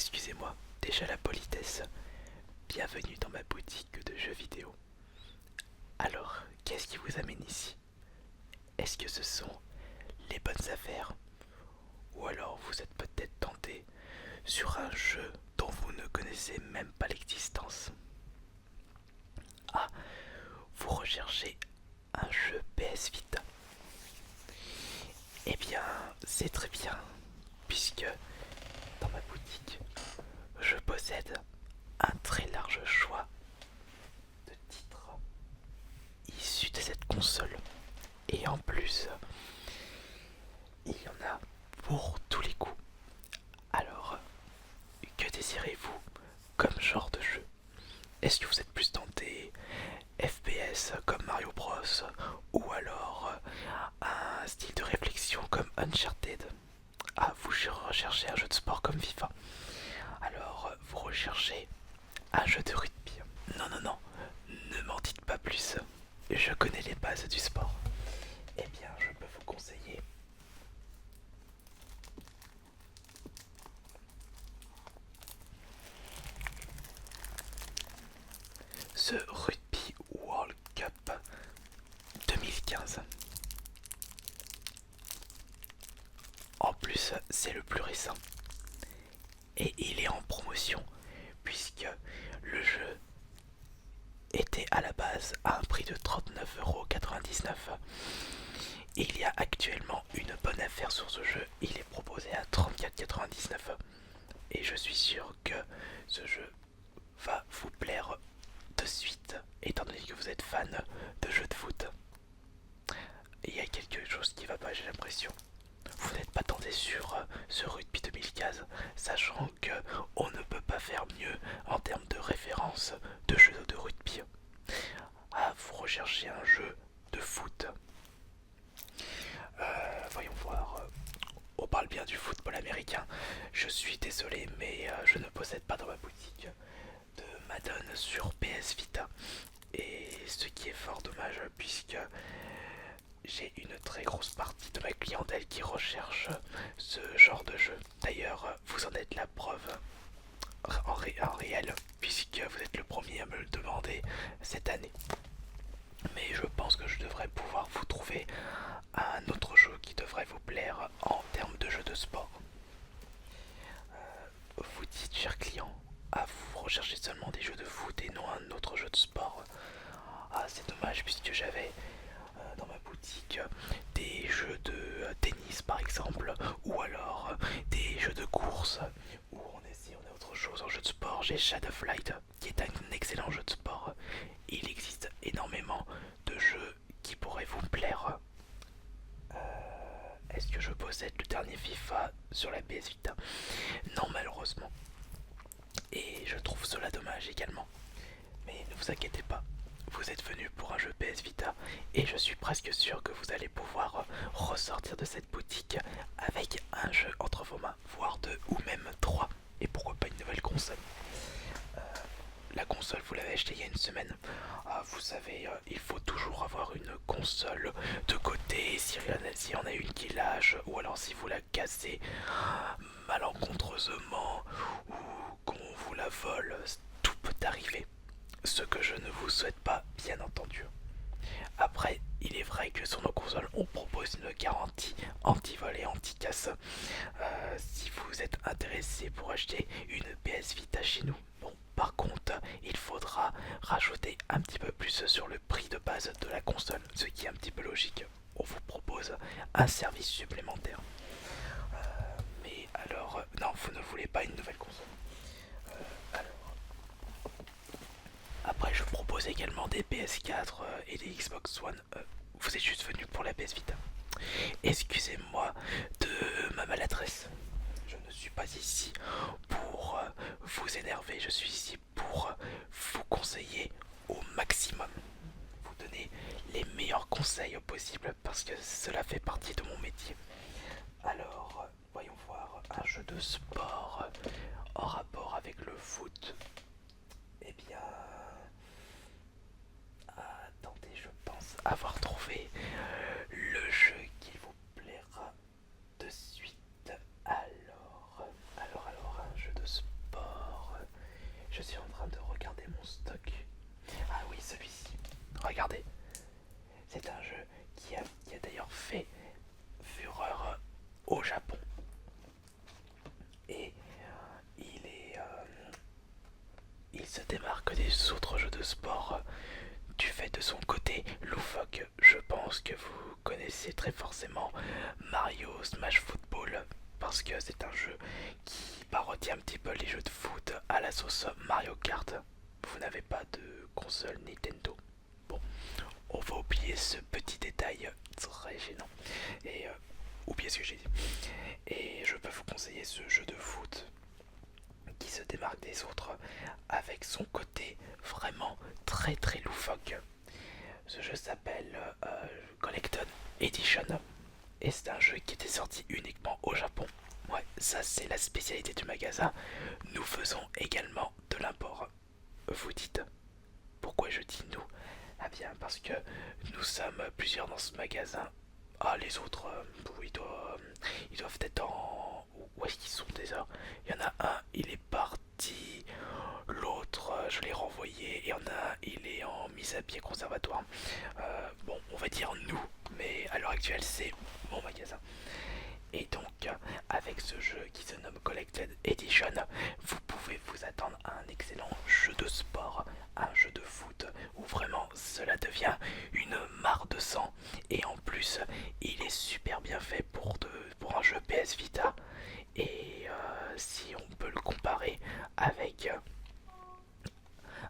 Excusez-moi, déjà la politesse. Bienvenue dans ma boutique de jeux vidéo. Alors, qu'est-ce qui vous amène ici? Est-ce que ce sont les bonnes affaires? Ou alors vous êtes peut-être tenté sur un jeu dont vous ne connaissez même pas l'existence? Ah, vous recherchez un jeu PS Vita? Eh bien, c'est très bien, puisque dans ma boutique, je possède un très large choix de titres issus de cette console. Et en plus, il y en a pour tous les goûts. Alors, que désirez-vous comme genre de jeu? Est-ce que vous êtes plus tenté FPS comme Mario Bros ou alors un style de réflexion comme Uncharted? Ah, vous recherchez un jeu de sport comme FIFA. Alors, vous recherchez un jeu de rugby. Non, non, non, ne m'en dites pas plus. Je connais les bases du sport. Eh bien, je peux vous conseiller ce Rugby World Cup 2015. En plus, c'est le plus récent. Et il est en promotion, puisque le jeu était à la base à un prix de 39,99 €. Il y a actuellement une bonne affaire sur ce jeu, il est proposé à 34,99 €. Et je suis sûr que ce jeu va vous plaire de suite, étant donné que vous êtes fan de jeux de foot. Il y a quelque chose qui va pas, j'ai l'impression. Vous n'êtes pas tenté sur ce rugby 2015, sachant que on ne peut pas faire mieux en termes de référence de jeux de rugby. Ah, vous recherchez un jeu de foot. Voyons voir. On parle bien du football américain. Je suis désolé, mais je ne possède pas dans ma boutique de Madden sur PS Vita. Et ce qui est fort dommage, puisque j'ai une très grosse partie de ma clientèle qui recherche ce genre de jeu. D'ailleurs, vous en êtes la preuve en réel, puisque vous êtes le premier à me le demander cette année. Mais je pense que je devrais pouvoir vous trouver un autre jeu qui devrait vous plaire en termes de jeu de sport. Vous dites, cher client, ah, vous recherchez seulement des jeux de foot et non un autre jeu de sport. Ah, c'est dommage, puisque j'avais dans ma boutique des jeux de tennis par exemple, ou alors des jeux de course, ou on a autre chose en jeu de sport. J'ai Shadow Flight qui est un excellent jeu de sport. Il existe énormément de jeux qui pourraient vous plaire. Est-ce que je possède le dernier FIFA sur la PS Vita? Non, malheureusement. Et je trouve cela dommage également. Mais ne vous inquiétez pas, vous êtes venu pour un jeu PS Vita et je suis presque sûr que vous allez pouvoir ressortir de cette boutique avec un jeu entre vos mains, voire deux ou même trois. Et pourquoi pas une nouvelle console? La console, vous l'avez achetée il y a une semaine. Ah, vous savez, il faut toujours avoir une console de côté si on a une qui lâche, ou alors si vous la cassez malencontreusement, ou qu'on vous la vole, tout peut arriver. Ce que je ne vous souhaite pas, bien entendu. Après, il est vrai que sur nos consoles, on propose une garantie anti-vol et anti-casse. Si vous êtes intéressé pour acheter une PS Vita chez nous, bon, par contre, il faudra rajouter un petit peu plus sur le prix de base de la console, ce qui est un petit peu logique. On vous propose un service supplémentaire. Mais alors, non, vous ne voulez pas une nouvelle console. Alors, après, je propose également des PS4 et des Xbox One. Vous êtes juste venu pour la PS Vita. Excusez-moi de ma maladresse. Je ne suis pas ici pour vous énerver. Je suis ici pour vous conseiller au maximum. Vous donner les meilleurs conseils possibles parce que cela fait partie de mon métier. Alors, voyons voir un jeu de sport en rapport avec le foot. Eh bien, attendez, je pense avoir trouvé le jeu qui vous plaira de suite. Alors, un jeu de sport. au Japon. Et il est, il se démarque des autres jeux de sport du fait de son côté loufoque. Je pense que vous connaissez très forcément Mario Smash Football parce que c'est un jeu qui parodie un petit peu les jeux de foot à la sauce Mario Kart. Vous n'avez pas de console Nintendo. Bon, on va oublier ce petit détail très gênant et oublier ce que j'ai dit. Et je peux vous conseiller ce jeu de foot qui se démarque des autres avec son côté vraiment très très loufoque. Ce jeu s'appelle Collected Edition et c'est un jeu qui était sorti uniquement au Japon. Ouais, ça c'est la spécialité du magasin. Nous faisons également de l'import. Vous dites pourquoi je dis nous? Ah bien parce que nous sommes plusieurs dans ce magasin. Ah les autres, ils doivent être en... Où est-ce qu'ils sont déjà? Il y en a un, il est parti. L'autre, je l'ai renvoyé. Et il y en a un, il est en mise à pied conservatoire. Bon, on va dire nous, mais à l'heure actuelle, c'est mon magasin. Et donc, avec ce jeu qui se nomme Collected Edition, vous pouvez vous attendre à un excellent jeu de sport, un jeu de foot, où vraiment cela devient une mare de sang. Et en plus, il est super bien fait pour un jeu PS Vita. Et si on peut le comparer avec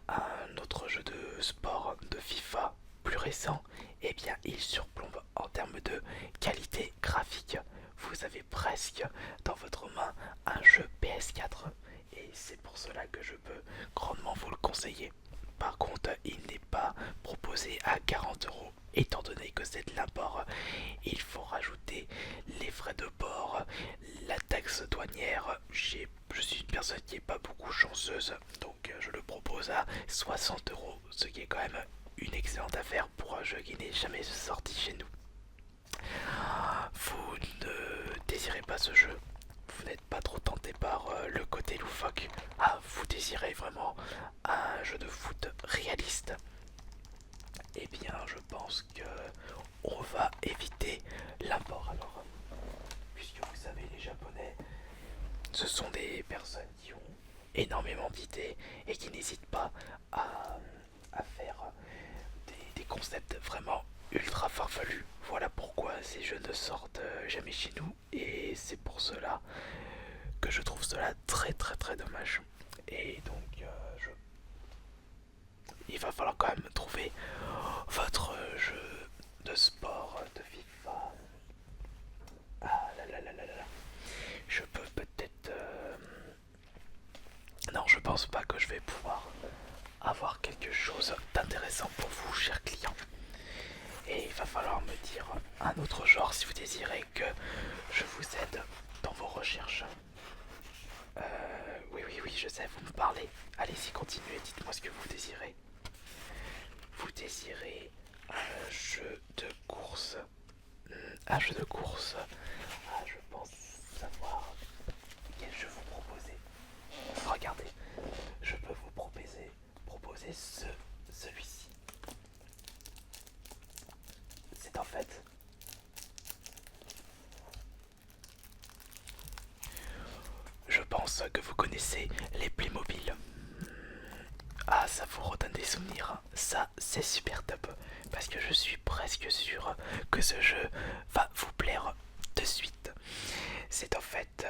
un autre jeu de sport de FIFA plus récent, eh bien il surplombe en termes de qualité graphique. Vous avez presque dans votre main un jeu PS4 et c'est pour cela que je peux grandement vous le conseiller. Par contre, il n'est pas proposé à 40 € étant donné que c'est de l'import. Il faut rajouter les frais de port, la taxe douanière. Je suis une personne qui n'est pas beaucoup chanceuse, donc je le propose à 60 €, ce qui est quand même une excellente affaire pour un jeu qui n'est jamais sorti chez nous. Vous ne désirez pas ce jeu? Vous n'êtes pas trop tenté par le côté loufoque? Ah, vous désirez vraiment un jeu de foot réaliste? Eh bien, je pense que on va éviter l'import alors. Puisque vous savez, les Japonais, ce sont des personnes qui ont énormément d'idées et qui n'hésitent pas à faire des concepts vraiment ultra farfelus. Voilà pourquoi ces jeux ne sortent jamais chez nous et c'est pour cela que je trouve cela très très très dommage. Et donc il va falloir quand même trouver votre jeu de sport de FIFA. Ah là là là là là. Je peux peut-être... Non, je pense pas que je vais pouvoir avoir quelque chose d'intéressant pour vous, chers clients. Et il va falloir me dire un autre genre si vous désirez que je vous aide dans vos recherches. Oui, je sais, vous me parlez. Allez-y, continuez, dites-moi ce que vous désirez. Vous désirez un jeu de course. Un jeu de course. Ah, je pense savoir quel jeu vous proposer. Regardez, je peux vous proposer celui-ci. C'est en fait je pense que vous connaissez les Playmobil. Ah, ça vous redonne des souvenirs. Ça, c'est super top. Parce que je suis presque sûr que ce jeu va vous plaire de suite. C'est en fait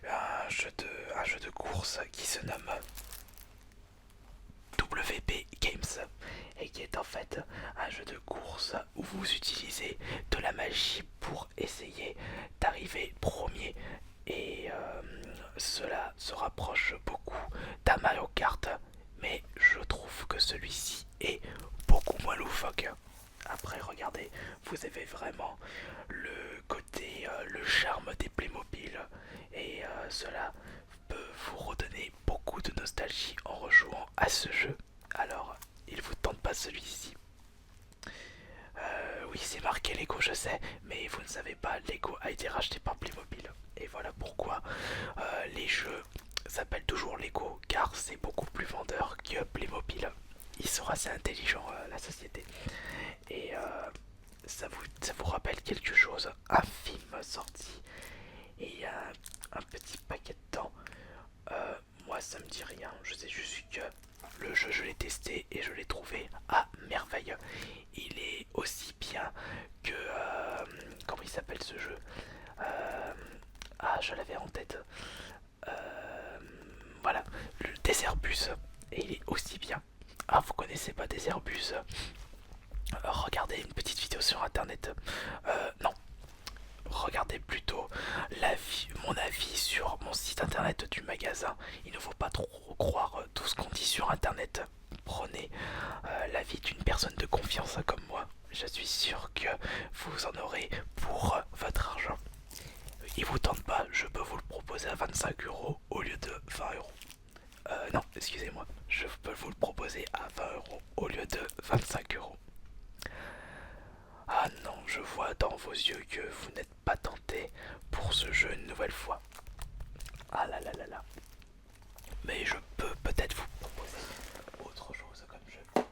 un jeu de course qui se nomme WP Games et qui est en fait un jeu de course où vous utilisez de la magie pour essayer d'arriver premier et cela se rapproche beaucoup d'un Mario Kart, mais je trouve que celui-ci est beaucoup moins loufoque. Après, regardez, vous avez vraiment le côté, le charme des Playmobil et cela peut vous redonner beaucoup de nostalgie en rejouant à ce jeu. Alors, il vous tente pas celui-ci? Oui, c'est marqué Lego, je sais, mais vous ne savez pas, Lego a été racheté par Playmobil. Et voilà pourquoi les jeux s'appellent toujours Lego, car c'est beaucoup plus vendeur que Playmobil. Ils sont assez intelligents, la société. Et ça vous rappelle quelque chose? Un film sorti jeu, je l'ai testé et je l'ai trouvé à merveille. Il est aussi bien que... comment il s'appelle ce jeu? Ah, je l'avais en tête. Voilà, le Déserbus. Et il est aussi bien. Ah, vous connaissez pas Déserbus? Regardez une petite vidéo sur internet. Non, regardez plutôt mon avis sur mon site internet du magasin. Il ne faut pas trop croire tout ce qu'on dit sur internet. Prenez l'avis d'une personne de confiance comme moi. Je suis sûr que vous en aurez pour votre argent. Il vous tente pas, je peux vous le proposer à 25 € au lieu de 20 €. Non, excusez-moi, je peux vous le proposer à 20 € au lieu de 25 €. Ah non, je vois dans vos yeux que vous n'êtes pas tenté pour ce jeu une nouvelle fois. Ah là là là là. Mais je peux peut-être vous proposer autre chose comme jeu.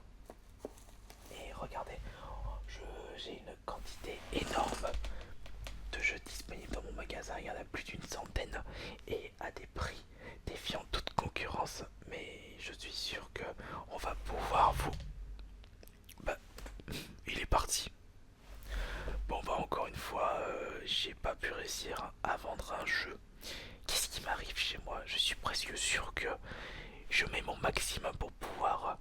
Et regardez, j'ai une quantité énorme de jeux disponibles dans mon magasin. Il y en a plus d'une centaine et à des prix défiant toute concurrence. Mais je suis sûr que on va pouvoir vous... Bah, il est parti. Bon bah encore une fois, j'ai pas pu réussir à vendre un jeu. Qu'est-ce qui m'arrive chez moi? Je suis presque sûr que je mets mon maximum pour pouvoir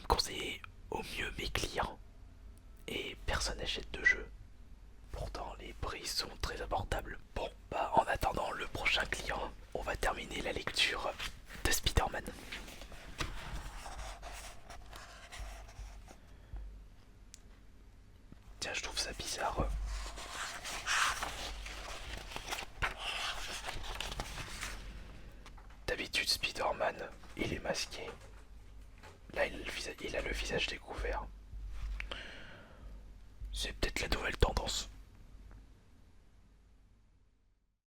conseiller au mieux mes clients. Et personne n'achète de jeu. Pourtant les prix sont très abordables. Bon bah en attendant le prochain client, on va terminer la lecture de Spider-Man. Tiens, je trouve ça bizarre. D'habitude, Spider-Man, il est masqué. Là, il a le visage découvert. C'est peut-être la nouvelle